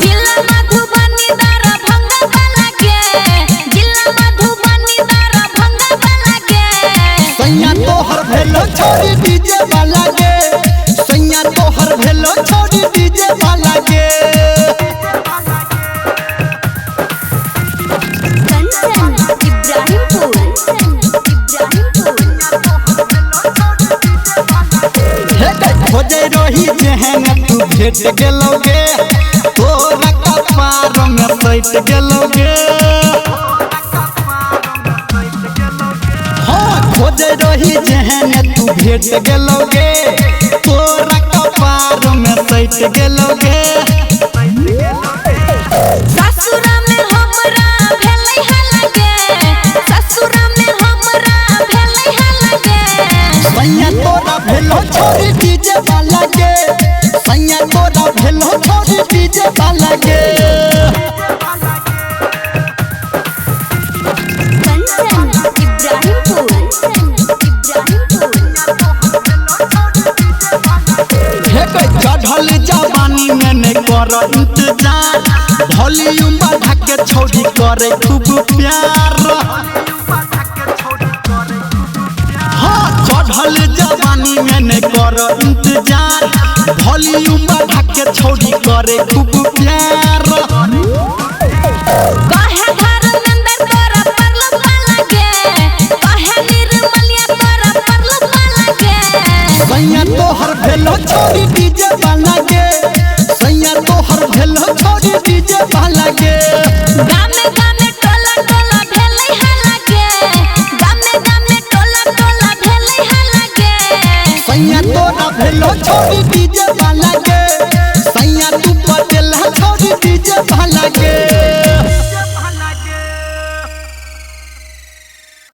जिला मधुबनी दरभंगा वाला गे जिला मधुबनी दरभंगा वाला गे सैया तोहर भेलो छोड़ी डीजे वाला गे सैया तोहर भेलो छोड़ी डीजे वाला गे कंचन इब्राहिमपुर खोजे रही जेहन तू भेट गेलोगे तोरा कपार में सैट गेलोगे हाँ खोजे रही जेहन तू भेट गेलोगे तोरा कपार में सैट गेलोगे ससुरा में हमरा भेलै हलगे ससुरा में हमरा भेलै हलगे सैया तोरा भेलो छोड़ी डीजे वाला गे सैया तोरा भेलो छोड़ी डीजे वाला गे कंचन इब्राहिमपुर चढ़ल जवानी में नहीं कर इंतजार वॉल्यूम बढ़ा के छोड़ी करे खूब प्यार हाँ चढ़ल जवानी में नहीं कर इंतजार वॉल्यूम बढ़ा के छोड़ी करे खूब प्यार कहे धर्मेंद्र तोरा परलो वाला गे कहे निर्मलिया तोरा परलो वाला गे सैया तोहर भेलो छोड़ी डीजे वाला गे सैया तोहर भेलो छोड़ी डीजे वाला गे गामे गामे टोला टोला भेलै हलगे गामे गामे टोला टोला भेलै हलगे सैया तोरा भेलो छोड़ी डीजे वाला गे सैया तू पटेल छोड़ी डीजे वाला गे।